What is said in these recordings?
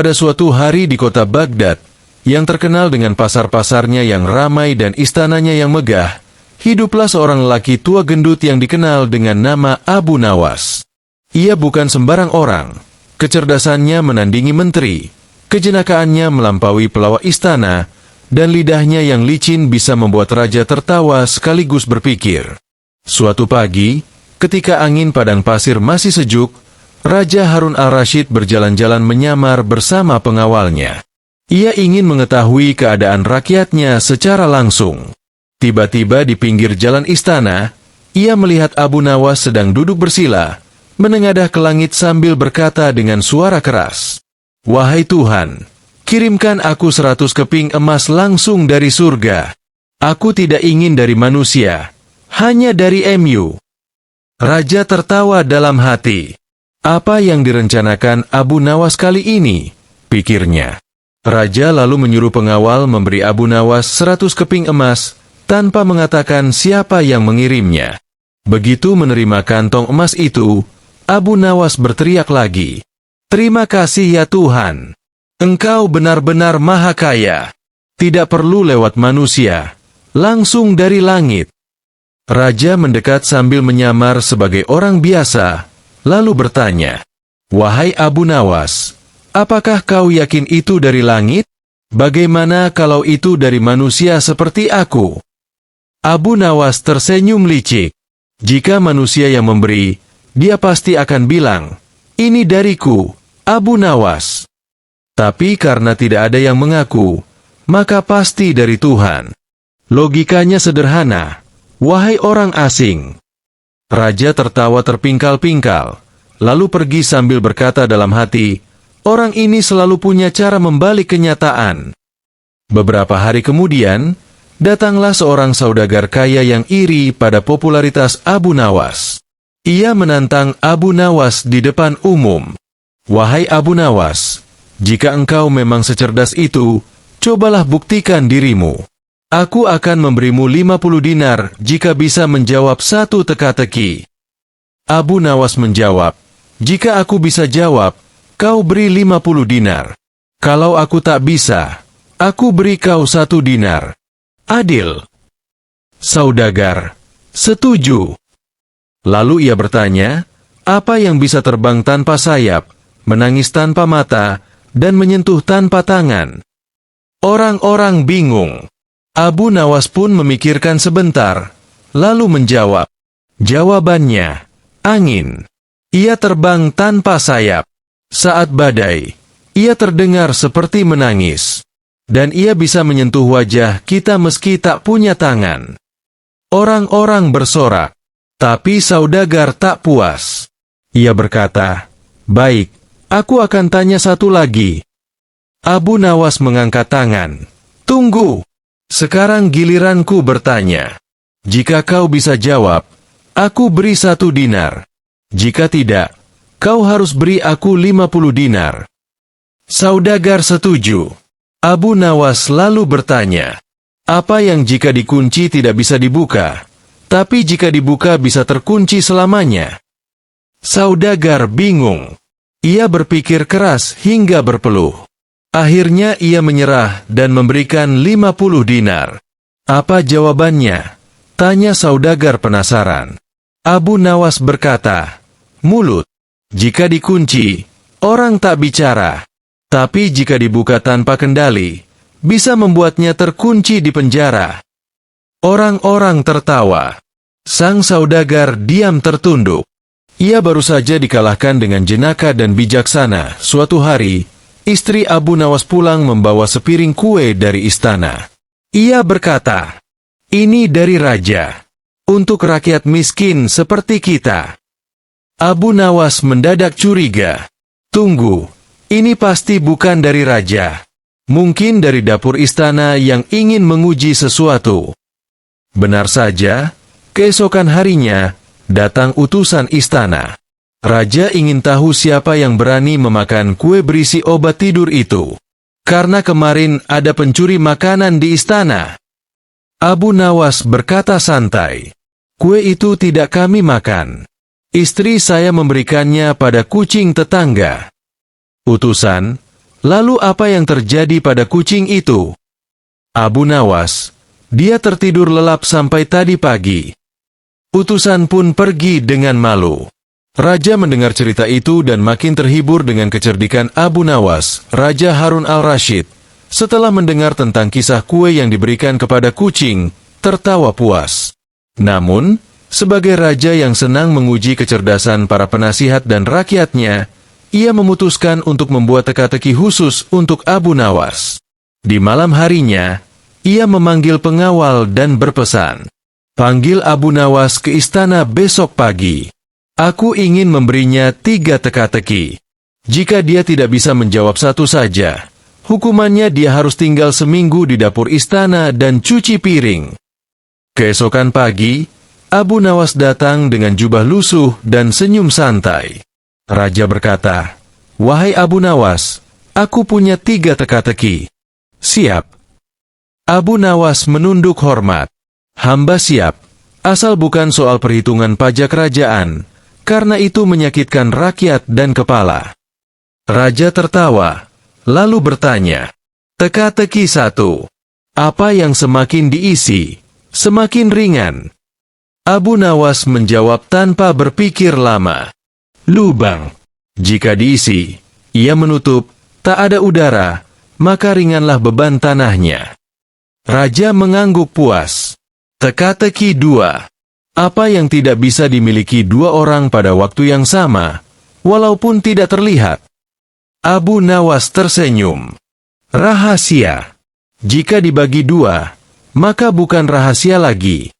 Pada suatu hari di kota Baghdad, yang terkenal dengan pasar-pasarnya yang ramai dan istananya yang megah, hiduplah seorang lelaki tua gendut yang dikenal dengan nama Abu Nawas. Ia bukan sembarang orang. Kecerdasannya menandingi menteri, kejenakaannya melampaui pelawak istana, dan lidahnya yang licin bisa membuat raja tertawa sekaligus berpikir. Suatu pagi, ketika angin padang pasir masih sejuk, Raja Harun al-Rashid berjalan-jalan menyamar bersama pengawalnya. Ia ingin mengetahui keadaan rakyatnya secara langsung. Tiba-tiba di pinggir jalan istana, ia melihat Abu Nawas sedang duduk bersila, menengadah ke langit sambil berkata dengan suara keras, "Wahai Tuhan, kirimkan aku 100 keping emas langsung dari surga. Aku tidak ingin dari manusia, hanya dari MU." Raja tertawa dalam hati. Apa yang direncanakan Abu Nawas kali ini? Pikirnya. Raja lalu menyuruh pengawal memberi Abu Nawas 100 keping emas, tanpa mengatakan siapa yang mengirimnya. Begitu menerima kantong emas itu, Abu Nawas berteriak lagi, "Terima kasih ya Tuhan. Engkau benar-benar maha kaya. Tidak perlu lewat manusia, langsung dari langit." Raja mendekat sambil menyamar sebagai orang biasa, lalu bertanya, "Wahai Abu Nawas, apakah kau yakin itu dari langit? Bagaimana kalau itu dari manusia seperti aku?" Abu Nawas tersenyum licik. Jika manusia yang memberi, dia pasti akan bilang, "Ini dariku, Abu Nawas." Tapi karena tidak ada yang mengaku, maka pasti dari Tuhan. Logikanya sederhana, wahai orang asing. Raja tertawa terpingkal-pingkal, lalu pergi sambil berkata dalam hati, "Orang ini selalu punya cara membalik kenyataan." Beberapa hari kemudian, datanglah seorang saudagar kaya yang iri pada popularitas Abu Nawas. Ia menantang Abu Nawas di depan umum. "Wahai Abu Nawas, jika engkau memang secerdas itu, cobalah buktikan dirimu. Aku akan memberimu 50 dinar jika bisa menjawab satu teka-teki." Abu Nawas menjawab, "Jika aku bisa jawab, kau beri 50 dinar. Kalau aku tak bisa, aku beri kau 1 dinar. Adil?" Saudagar, "Setuju." Lalu ia bertanya, "Apa yang bisa terbang tanpa sayap, menangis tanpa mata, dan menyentuh tanpa tangan?" Orang-orang bingung. Abu Nawas pun memikirkan sebentar, lalu menjawab. Jawabannya, angin. Ia terbang tanpa sayap. Saat badai, ia terdengar seperti menangis. Dan ia bisa menyentuh wajah kita meski tak punya tangan. Orang-orang bersorak, tapi saudagar tak puas. Ia berkata, "Baik, aku akan tanya satu lagi." Abu Nawas mengangkat tangan. "Tunggu. Sekarang giliranku bertanya. Jika kau bisa jawab, aku beri 1 dinar. Jika tidak, kau harus beri aku 50 dinar." Saudagar setuju. Abu Nawas lalu bertanya, "Apa yang jika dikunci tidak bisa dibuka, tapi jika dibuka bisa terkunci selamanya?" Saudagar bingung. Ia berpikir keras hingga berpeluh. Akhirnya ia menyerah dan memberikan 50 dinar. "Apa jawabannya?" tanya saudagar penasaran. Abu Nawas berkata, "Mulut. Jika dikunci, orang tak bicara. Tapi jika dibuka tanpa kendali, bisa membuatnya terkunci di penjara." Orang-orang tertawa. Sang saudagar diam tertunduk. Ia baru saja dikalahkan dengan jenaka dan bijaksana. Suatu hari, istri Abu Nawas pulang membawa sepiring kue dari istana. Ia berkata, "Ini dari raja, untuk rakyat miskin seperti kita." Abu Nawas mendadak curiga. "Tunggu, ini pasti bukan dari raja. Mungkin dari dapur istana yang ingin menguji sesuatu." Benar saja, keesokan harinya, datang utusan istana. Raja ingin tahu siapa yang berani memakan kue berisi obat tidur itu. Karena kemarin ada pencuri makanan di istana. Abu Nawas berkata santai, "Kue itu tidak kami makan. Istri saya memberikannya pada kucing tetangga." Utusan, Lalu apa yang terjadi pada kucing itu? Abu Nawas, dia tertidur lelap sampai tadi pagi. Utusan pun pergi dengan malu. Raja mendengar cerita itu dan makin terhibur dengan kecerdikan Abu Nawas, Raja Harun al-Rashid. Setelah mendengar tentang kisah kue yang diberikan kepada kucing, tertawa puas. Namun, sebagai raja yang senang menguji kecerdasan para penasihat dan rakyatnya, ia memutuskan untuk membuat teka-teki khusus untuk Abu Nawas. Di malam harinya, ia memanggil pengawal dan berpesan, "Panggil Abu Nawas ke istana besok pagi. Aku ingin memberinya 3 teka-teki. Jika dia tidak bisa menjawab satu saja, hukumannya dia harus tinggal seminggu di dapur istana dan cuci piring." Keesokan pagi, Abu Nawas datang dengan jubah lusuh dan senyum santai. Raja berkata, "Wahai Abu Nawas, aku punya 3 teka-teki." "Siap." Abu Nawas menunduk hormat. "Hamba siap, asal bukan soal perhitungan pajak kerajaan, karena itu menyakitkan rakyat dan kepala." Raja tertawa, lalu bertanya, "Teka-teki 1. Apa yang semakin diisi, semakin ringan?" Abu Nawas menjawab tanpa berpikir lama, "Lubang. Jika diisi, ia menutup, tak ada udara, maka ringanlah beban tanahnya." Raja mengangguk puas. Teka-teki 2. Apa yang tidak bisa dimiliki 2 orang pada waktu yang sama, walaupun tidak terlihat? Abu Nawas tersenyum. Rahasia. Jika dibagi 2, maka bukan rahasia lagi.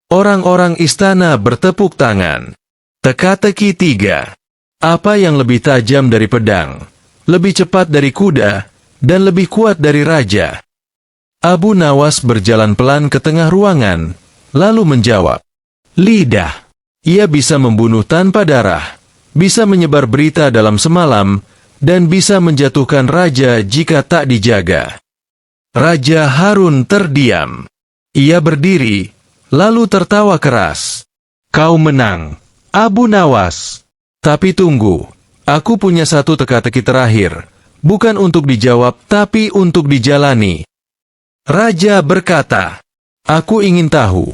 Orang-orang istana bertepuk tangan. Teka-teki 3. Apa yang lebih tajam dari pedang, lebih cepat dari kuda, dan lebih kuat dari raja? Abu Nawas berjalan pelan ke tengah ruangan, lalu menjawab, "Lidah. Ia bisa membunuh tanpa darah, bisa menyebar berita dalam semalam, dan bisa menjatuhkan raja jika tak dijaga." Raja Harun terdiam. Ia berdiri, lalu tertawa keras. "Kau menang, Abu Nawas. Tapi tunggu, aku punya 1 teka-teki terakhir, bukan untuk dijawab tapi untuk dijalani." Raja berkata, "Aku ingin tahu,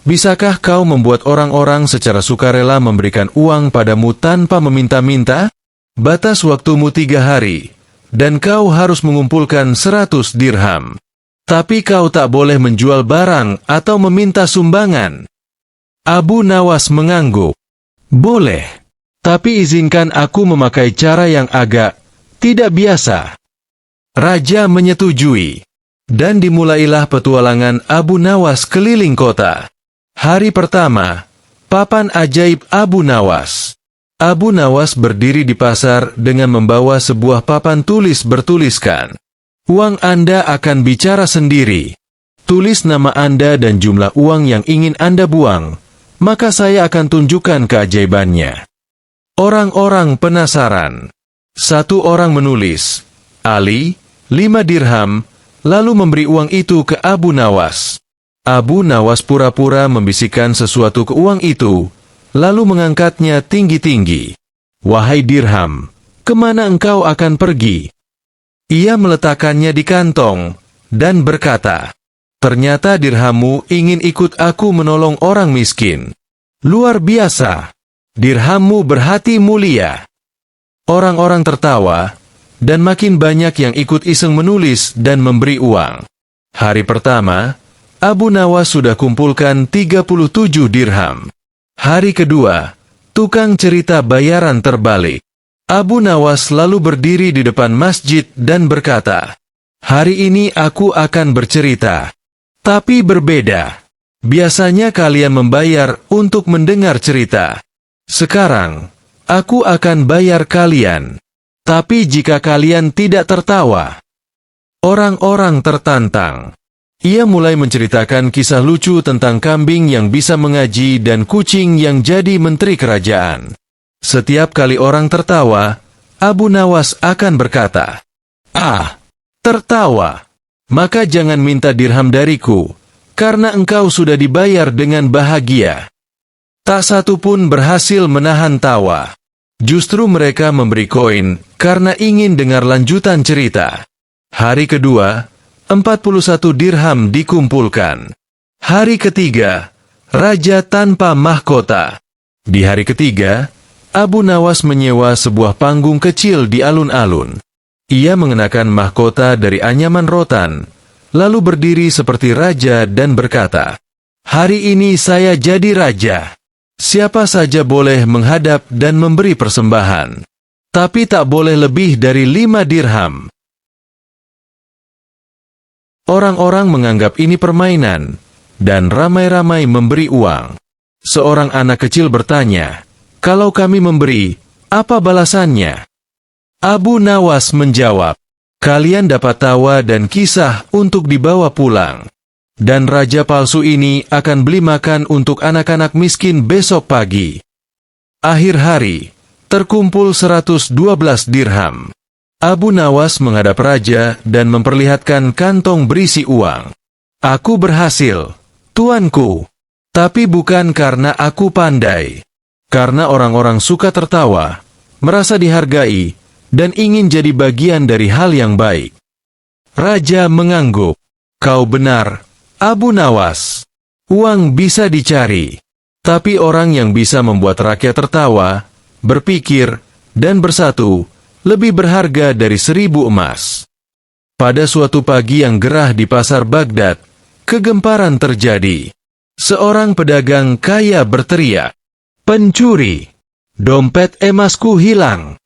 bisakah kau membuat orang-orang secara sukarela memberikan uang padamu tanpa meminta-minta? Batas waktumu 3 hari, dan kau harus mengumpulkan 100 dirham. Tapi kau tak boleh menjual barang atau meminta sumbangan." Abu Nawas mengangguk. "Boleh, tapi izinkan aku memakai cara yang agak tidak biasa." Raja menyetujui. Dan dimulailah petualangan Abu Nawas keliling kota. Hari pertama, papan ajaib Abu Nawas. Abu Nawas berdiri di pasar dengan membawa sebuah papan tulis bertuliskan, "Uang Anda akan bicara sendiri. Tulis nama Anda dan jumlah uang yang ingin Anda buang, maka saya akan tunjukkan keajaibannya." Orang-orang penasaran. 1 orang menulis, "Ali, 5 dirham, lalu memberi uang itu ke Abu Nawas. Abu Nawas pura-pura membisikkan sesuatu ke uang itu, lalu mengangkatnya tinggi-tinggi. "Wahai dirham, kemana engkau akan pergi?" Ia meletakkannya di kantong, dan berkata, "Ternyata dirhammu ingin ikut aku menolong orang miskin. Luar biasa, dirhammu berhati mulia." Orang-orang tertawa, dan makin banyak yang ikut iseng menulis dan memberi uang. Hari pertama, Abu Nawas sudah kumpulkan 37 dirham. Hari kedua, tukang cerita bayaran terbalik. Abu Nawas lalu berdiri di depan masjid dan berkata, "Hari ini aku akan bercerita. Tapi berbeda. Biasanya kalian membayar untuk mendengar cerita. Sekarang, aku akan bayar kalian. Tapi jika kalian tidak tertawa." Orang-orang tertantang. Ia mulai menceritakan kisah lucu tentang kambing yang bisa mengaji dan kucing yang jadi menteri kerajaan. Setiap kali orang tertawa, Abu Nawas akan berkata, "Ah, tertawa. Maka jangan minta dirham dariku, karena engkau sudah dibayar dengan bahagia." Tak satu pun berhasil menahan tawa. Justru mereka memberi koin karena ingin dengar lanjutan cerita. Hari kedua, 41 dirham dikumpulkan. Hari ketiga, Raja Tanpa Mahkota. Di hari ketiga, Abu Nawas menyewa sebuah panggung kecil di alun-alun. Ia mengenakan mahkota dari anyaman rotan, lalu berdiri seperti raja dan berkata, "Hari ini saya jadi raja. Siapa saja boleh menghadap dan memberi persembahan. Tapi tak boleh lebih dari 5 dirham." Orang-orang menganggap ini permainan, dan ramai-ramai memberi uang. Seorang anak kecil bertanya, "Kalau kami memberi, apa balasannya?" Abu Nawas menjawab, "Kalian dapat tawa dan kisah untuk dibawa pulang. Dan raja palsu ini akan beli makan untuk anak-anak miskin besok pagi." Akhir hari, terkumpul 112 dirham. Abu Nawas menghadap raja dan memperlihatkan kantong berisi uang. "Aku berhasil, tuanku. Tapi bukan karena aku pandai. Karena orang-orang suka tertawa, merasa dihargai, dan ingin jadi bagian dari hal yang baik." Raja mengangguk. "Kau benar, Abu Nawas. Uang bisa dicari. Tapi orang yang bisa membuat rakyat tertawa, berpikir, dan bersatu, lebih berharga dari 1000 emas." Pada suatu pagi yang gerah di pasar Baghdad, kegemparan terjadi. Seorang pedagang kaya berteriak, "Pencuri! Dompet emasku hilang!"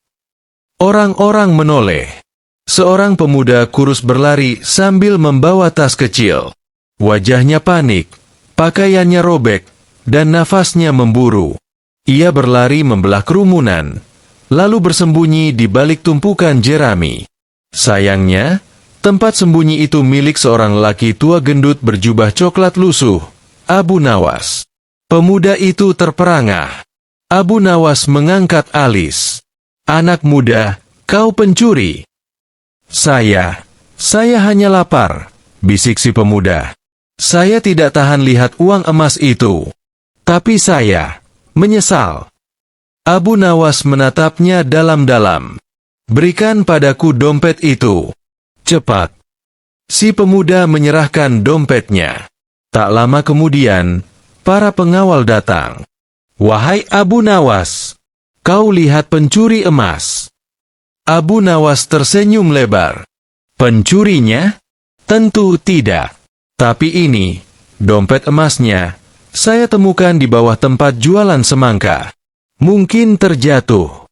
Orang-orang menoleh. Seorang pemuda kurus berlari sambil membawa tas kecil. Wajahnya panik, pakaiannya robek, dan nafasnya memburu. Ia berlari membelah kerumunan, lalu bersembunyi di balik tumpukan jerami. Sayangnya, tempat sembunyi itu milik seorang lelaki tua gendut berjubah coklat lusuh, Abu Nawas. Pemuda itu terperangah. Abu Nawas mengangkat alis. "Anak muda, kau pencuri." Saya hanya lapar," bisik si pemuda. "Saya tidak tahan lihat uang emas itu. Tapi saya menyesal." Abu Nawas menatapnya dalam-dalam. "Berikan padaku dompet itu. Cepat." Si pemuda menyerahkan dompetnya. Tak lama kemudian, para pengawal datang. "Wahai Abu Nawas, kau lihat pencuri emas." Abu Nawas tersenyum lebar. "Pencurinya? Tentu tidak. Tapi ini, dompet emasnya, saya temukan di bawah tempat jualan semangka. Mungkin terjatuh."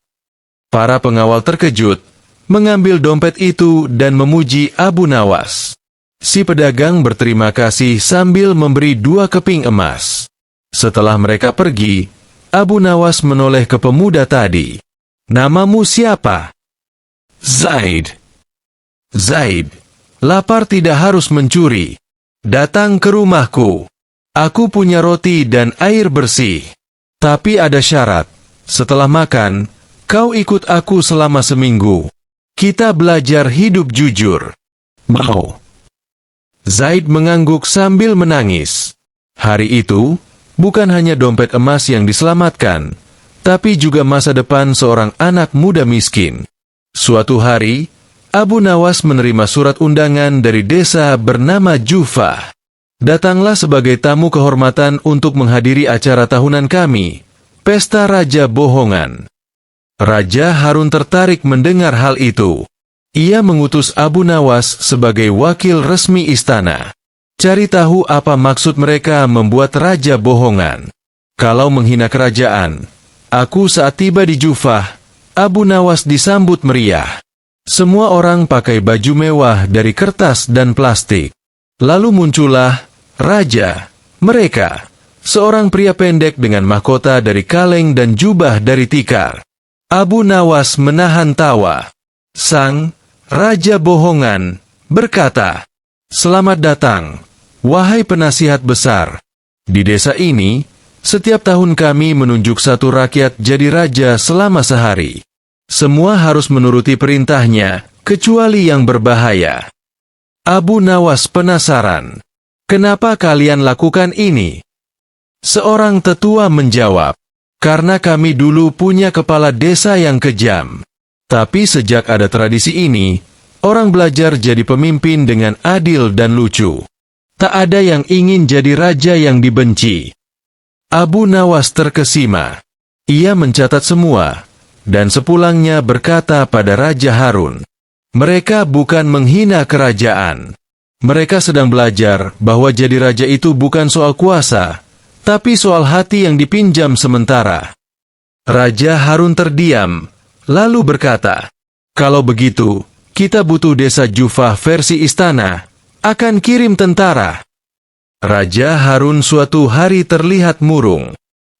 Para pengawal terkejut, mengambil dompet itu dan memuji Abu Nawas. Si pedagang berterima kasih sambil memberi 2 keping emas. Setelah mereka pergi, Abu Nawas menoleh ke pemuda tadi. "Namamu siapa?" "Zaid." "Zaid, lapar tidak harus mencuri. Datang ke rumahku. Aku punya roti dan air bersih. Tapi ada syarat. Setelah makan, kau ikut aku selama seminggu. Kita belajar hidup jujur. Mau?" Zaid mengangguk sambil menangis. Hari itu, bukan hanya dompet emas yang diselamatkan, tapi juga masa depan seorang anak muda miskin. Suatu hari, Abu Nawas menerima surat undangan dari desa bernama Jufah. "Datanglah sebagai tamu kehormatan untuk menghadiri acara tahunan kami, Pesta Raja Bohongan." Raja Harun tertarik mendengar hal itu. Ia mengutus Abu Nawas sebagai wakil resmi istana. Cari tahu apa maksud mereka membuat raja bohongan. Kalau menghina kerajaan. Aku saat tiba di Jufah, Abu Nawas disambut meriah. Semua orang pakai baju mewah dari kertas dan plastik. Lalu muncullah raja, mereka. Seorang pria pendek dengan mahkota dari kaleng dan jubah dari tikar. Abu Nawas menahan tawa. Sang raja bohongan berkata, "Selamat datang, wahai penasihat besar. Di desa ini, setiap tahun kami menunjuk satu rakyat jadi raja selama sehari. Semua harus menuruti perintahnya, kecuali yang berbahaya." Abu Nawas penasaran. "Kenapa kalian lakukan ini?" Seorang tetua menjawab, Karena kami dulu punya kepala desa yang kejam. Tapi sejak ada tradisi ini, orang belajar jadi pemimpin dengan adil dan lucu. Tak ada yang ingin jadi raja yang dibenci. Abu Nawas terkesima. Ia mencatat semua, dan sepulangnya berkata pada Raja Harun, "Mereka bukan menghina kerajaan. Mereka sedang belajar bahwa jadi raja itu bukan soal kuasa, tapi soal hati yang dipinjam sementara." Raja Harun terdiam, lalu berkata, "Kalau begitu, kita butuh desa Jufah versi istana, akan kirim tentara." Raja Harun suatu hari terlihat murung.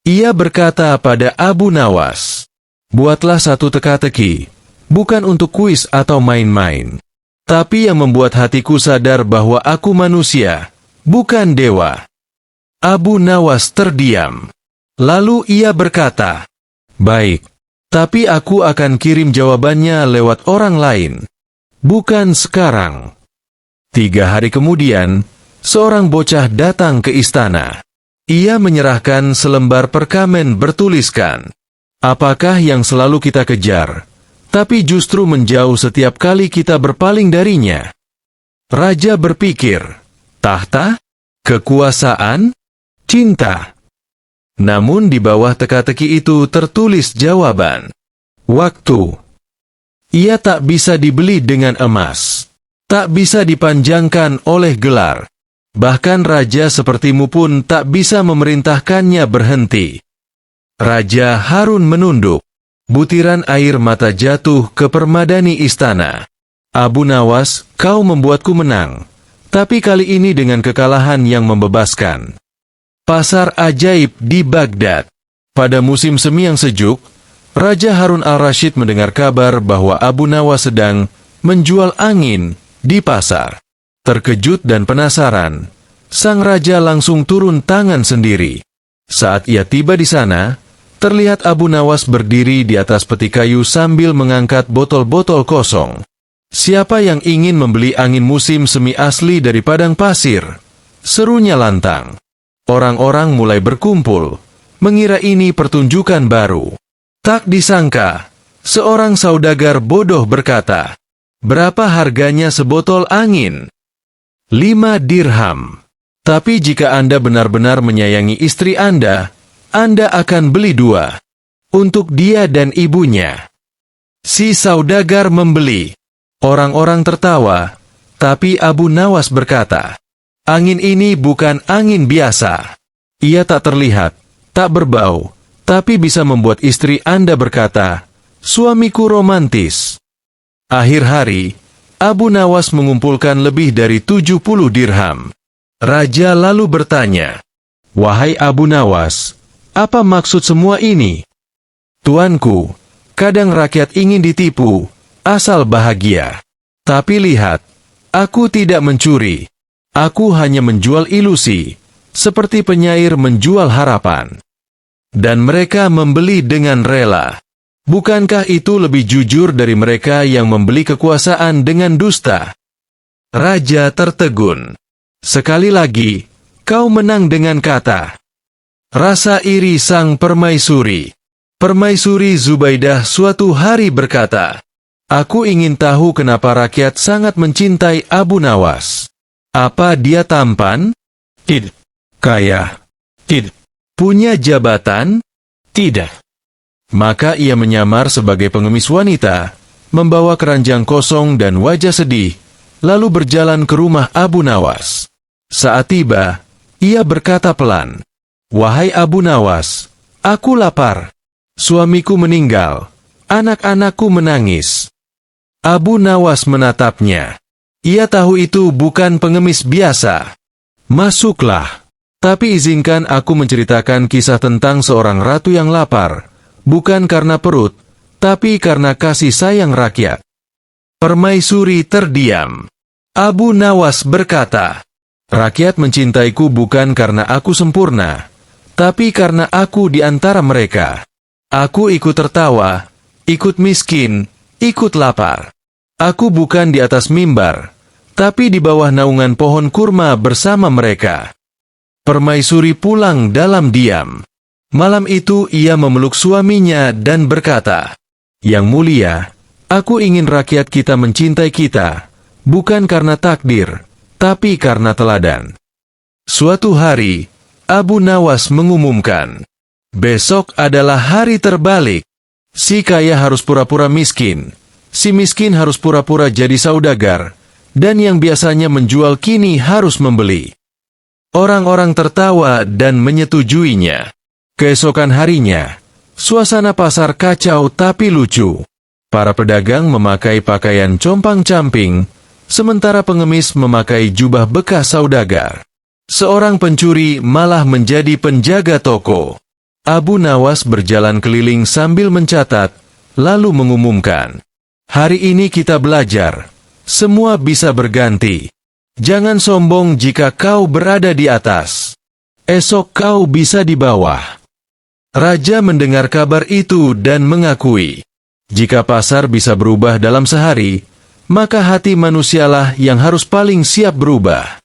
Ia berkata pada Abu Nawas, "Buatlah satu teka-teki, bukan untuk kuis atau main-main, tapi yang membuat hatiku sadar bahwa aku manusia, bukan dewa." Abu Nawas terdiam. Lalu ia berkata, "Baik, tapi aku akan kirim jawabannya lewat orang lain. Bukan sekarang." 3 hari kemudian, seorang bocah datang ke istana. Ia menyerahkan selembar perkamen bertuliskan, "Apakah yang selalu kita kejar, tapi justru menjauh setiap kali kita berpaling darinya?" Raja berpikir, tahta? Kekuasaan? Cinta? Namun di bawah teka-teki itu tertulis jawaban. Waktu. Ia tak bisa dibeli dengan emas. Tak bisa dipanjangkan oleh gelar. Bahkan raja sepertimu pun tak bisa memerintahkannya berhenti. Raja Harun menunduk. Butiran air mata jatuh ke permadani istana. "Abu Nawas, kau membuatku menang. Tapi kali ini dengan kekalahan yang membebaskan." Pasar ajaib di Baghdad. Pada musim semi yang sejuk, Raja Harun al-Rashid mendengar kabar bahwa Abu Nawas sedang menjual angin di pasar. Terkejut dan penasaran, sang raja langsung turun tangan sendiri. Saat ia tiba di sana, terlihat Abu Nawas berdiri di atas peti kayu sambil mengangkat botol-botol kosong. "Siapa yang ingin membeli angin musim semi asli dari padang pasir?" serunya lantang. Orang-orang mulai berkumpul, mengira ini pertunjukan baru. Tak disangka, seorang saudagar bodoh berkata, "Berapa harganya sebotol angin?" 5 dirham. Tapi jika Anda benar-benar menyayangi istri Anda akan beli 2. Untuk dia dan ibunya. Si saudagar membeli. Orang-orang tertawa, tapi Abu Nawas berkata, "Angin ini bukan angin biasa. Ia tak terlihat, tak berbau, tapi bisa membuat istri Anda berkata, 'Suamiku romantis.'" Akhir hari, Abu Nawas mengumpulkan lebih dari 70 dirham. Raja lalu bertanya, "Wahai Abu Nawas, apa maksud semua ini?" "Tuanku, kadang rakyat ingin ditipu, asal bahagia. Tapi lihat, aku tidak mencuri. Aku hanya menjual ilusi, seperti penyair menjual harapan. Dan mereka membeli dengan rela. Bukankah itu lebih jujur dari mereka yang membeli kekuasaan dengan dusta?" Raja tertegun. "Sekali lagi, kau menang dengan kata." Rasa iri sang permaisuri. Permaisuri Zubaidah suatu hari berkata, "Aku ingin tahu kenapa rakyat sangat mencintai Abu Nawas. Apa dia tampan? Tidak. Kaya? Tidak. Punya jabatan? Tidak." Maka ia menyamar sebagai pengemis wanita, membawa keranjang kosong dan wajah sedih, lalu berjalan ke rumah Abu Nawas. Saat tiba, ia berkata pelan, "Wahai Abu Nawas, aku lapar. Suamiku meninggal, anak-anakku menangis." Abu Nawas menatapnya. Ia tahu itu bukan pengemis biasa. "Masuklah. Tapi izinkan aku menceritakan kisah tentang seorang ratu yang lapar, bukan karena perut, tapi karena kasih sayang rakyat." Permaisuri terdiam. Abu Nawas berkata, "Rakyat mencintaiku bukan karena aku sempurna, tapi karena aku di antara mereka. Aku ikut tertawa, ikut miskin, ikut lapar. Aku bukan di atas mimbar, tapi di bawah naungan pohon kurma bersama mereka." Permaisuri pulang dalam diam. Malam itu ia memeluk suaminya dan berkata, "Yang mulia, aku ingin rakyat kita mencintai kita, bukan karena takdir, tapi karena teladan." Suatu hari, Abu Nawas mengumumkan, "Besok adalah hari terbalik. Si kaya harus pura-pura miskin, si miskin harus pura-pura jadi saudagar, dan yang biasanya menjual kini harus membeli." Orang-orang tertawa dan menyetujuinya. Keesokan harinya, suasana pasar kacau tapi lucu. Para pedagang memakai pakaian compang-camping, sementara pengemis memakai jubah bekas saudagar. Seorang pencuri malah menjadi penjaga toko. Abu Nawas berjalan keliling sambil mencatat, lalu mengumumkan, "Hari ini kita belajar, semua bisa berganti. Jangan sombong jika kau berada di atas. Esok kau bisa di bawah." Raja mendengar kabar itu dan mengakui, jika pasar bisa berubah dalam sehari, maka hati manusialah yang harus paling siap berubah.